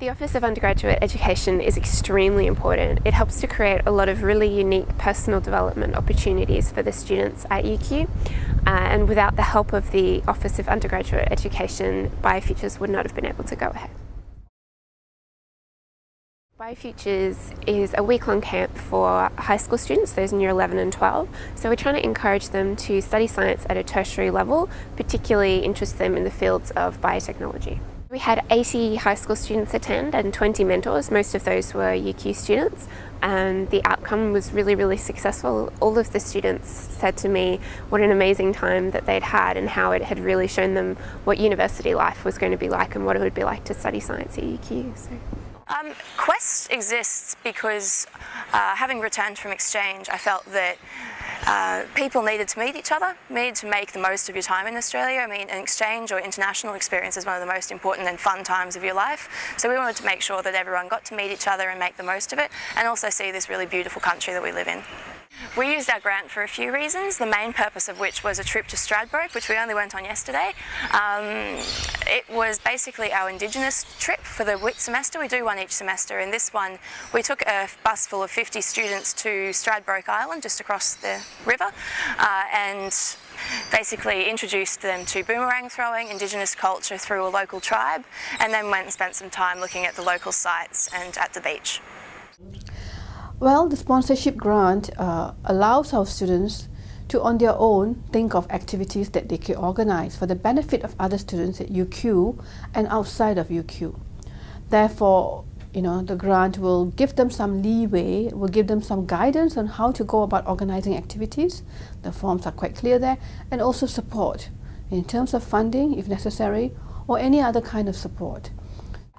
The Office of Undergraduate Education is extremely important. It helps to create a lot of really unique personal development opportunities for the students at UQ, and without the help of the Office of Undergraduate Education, BioFutures would not have been able to go ahead. BioFutures is a week-long camp for high school students, those in year 11 and 12. So we're trying to encourage them to study science at a tertiary level, particularly interest them in the fields of biotechnology. We had 80 high school students attend and 20 mentors. Most of those were UQ students, and the outcome was really successful. All of the students said to me what an amazing time that they'd had and how it had really shown them what university life was going to be like and what it would be like to study science at UQ. Quest exists because having returned from exchange, I felt that people needed to meet each other, needed to make the most of your time in Australia. I mean, an exchange or international experience is one of the most important and fun times of your life. So we wanted to make sure that everyone got to meet each other and make the most of it, and also see this really beautiful country that we live in. We used our grant for a few reasons, the main purpose of which was a trip to Stradbroke, which we only went on yesterday. It was basically our Indigenous trip for the WIT semester. We do one each semester, and this one we took a bus full of 50 students to Stradbroke Island, just across the river, and basically introduced them to boomerang throwing, Indigenous culture through a local tribe, and then went and spent some time looking at the local sites and at the beach. Well, the sponsorship grant allows our students to, on their own, think of activities that they can organize for the benefit of other students at UQ and outside of UQ. Therefore, the grant will give them some leeway, will give them some guidance on how to go about organizing activities. The forms are quite clear there, and also support in terms of funding, if necessary, or any other kind of support.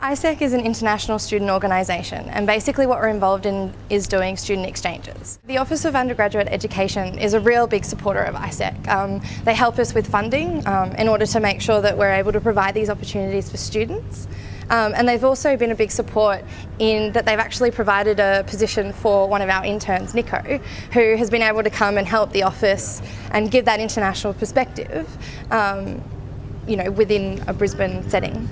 ISEC is an international student organisation, and basically what we're involved in is doing student exchanges. The Office of Undergraduate Education is a real big supporter of ISEC. They help us with funding in order to make sure that we're able to provide these opportunities for students. And they've also been a big support in that they've actually provided a position for one of our interns, Nico, who has been able to come and help the office and give that international perspective, within a Brisbane setting.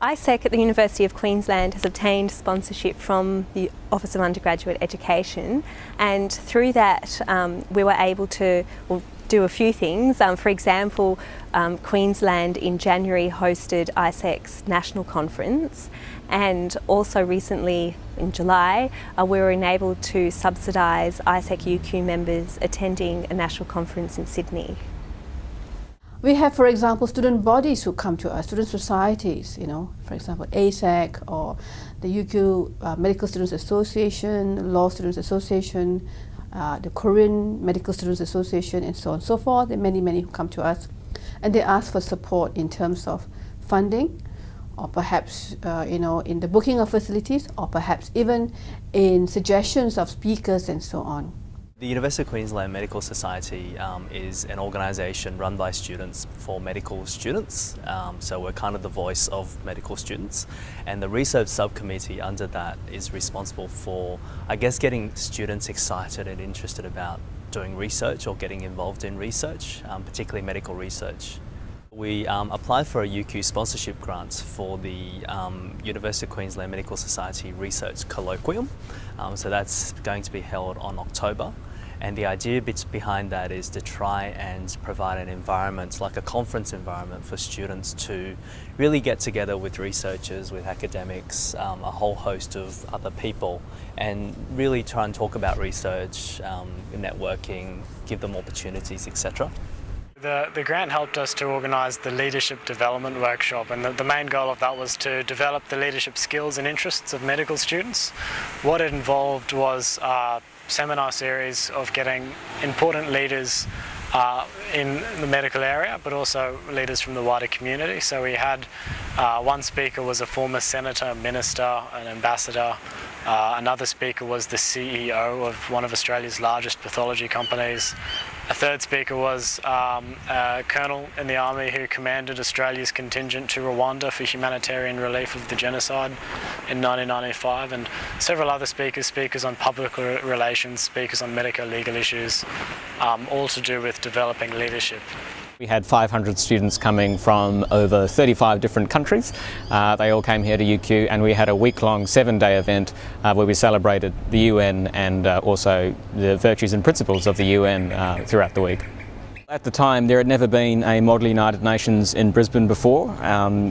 ISEC at the University of Queensland has obtained sponsorship from the Office of Undergraduate Education, and through that we were able to do a few things. For example, Queensland in January hosted ISEC's national conference, and also recently in July we were enabled to subsidise ISEC UQ members attending a national conference in Sydney. We have, for example, student bodies who come to us, student societies, for example, ASEC or the UQ Medical Students Association, Law Students Association, the Korean Medical Students Association, and so on and so forth. There are many who come to us, and they ask for support in terms of funding, or perhaps, in the booking of facilities, or perhaps even in suggestions of speakers and so on. The University of Queensland Medical Society is an organisation run by students for medical students, so we're kind of the voice of medical students, and the research subcommittee under that is responsible for, getting students excited and interested about doing research or getting involved in research, particularly medical research. We applied for a UQ sponsorship grant for the University of Queensland Medical Society Research Colloquium, so that's going to be held on October. And the idea behind that is to try and provide an environment, like a conference environment, for students to really get together with researchers, with academics, a whole host of other people, and really try and talk about research, networking, give them opportunities, etc. The grant helped us to organise the leadership development workshop, and the main goal of that was to develop the leadership skills and interests of medical students. What it involved was a seminar series of getting important leaders in the medical area, but also leaders from the wider community. So we had one speaker was a former senator, minister, an ambassador. Another speaker was the CEO of one of Australia's largest pathology companies. A third speaker was a colonel in the army who commanded Australia's contingent to Rwanda for humanitarian relief of the genocide in 1995, and several other speakers on public relations, speakers on medico-legal issues, all to do with developing leadership. We had 500 students coming from over 35 different countries. They all came here to UQ, and we had a week-long 7-day event where we celebrated the UN and also the virtues and principles of the UN throughout the week. At the time, there had never been a Model United Nations in Brisbane before.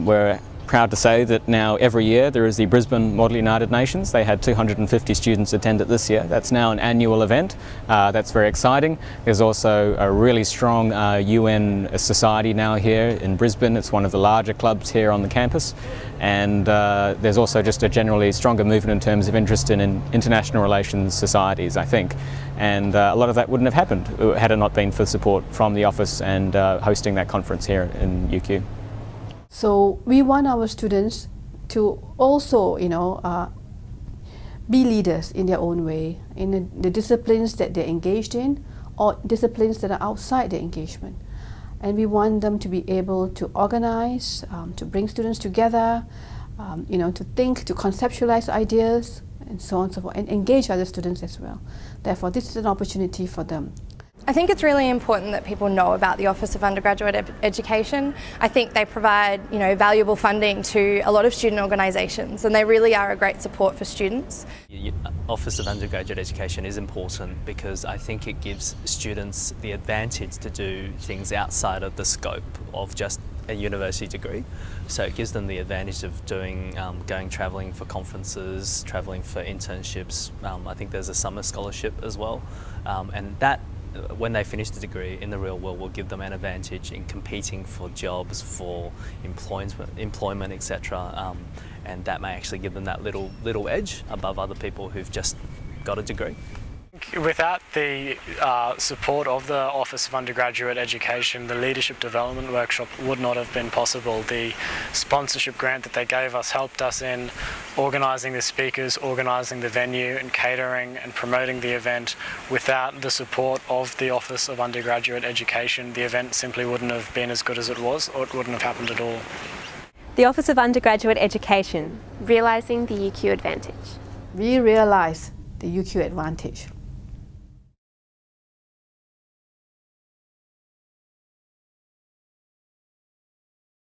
We're proud to say that now every year there is the Brisbane Model United Nations. They had 250 students attend it this year. That's now an annual event. That's very exciting. There's also a really strong UN society now here in Brisbane. It's one of the larger clubs here on the campus. And there's also just a generally stronger movement in terms of interest in international relations societies, I think. And a lot of that wouldn't have happened had it not been for support from the office and hosting that conference here in UQ. So we want our students to also, be leaders in their own way, in the disciplines that they're engaged in or disciplines that are outside their engagement. And we want them to be able to organize, to bring students together, to think, to conceptualize ideas, and so on and so forth, and engage other students as well. Therefore, this is an opportunity for them. I think it's really important that people know about the Office of Undergraduate Education. I think they provide, valuable funding to a lot of student organisations, and they really are a great support for students. The Office of Undergraduate Education is important because I think it gives students the advantage to do things outside of the scope of just a university degree. So it gives them the advantage of doing, going travelling for conferences, travelling for internships. I think there's a summer scholarship as well, and that, when they finish the degree in the real world, will give them an advantage in competing for jobs, for employment, etc. And that may actually give them that little edge above other people who've just got a degree. Without the support of the Office of Undergraduate Education, the Leadership Development Workshop would not have been possible. The sponsorship grant that they gave us helped us in organising the speakers, organising the venue and catering and promoting the event. Without the support of the Office of Undergraduate Education, the event simply wouldn't have been as good as it was, or it wouldn't have happened at all. The Office of Undergraduate Education. Realising the UQ advantage. We realise the UQ advantage.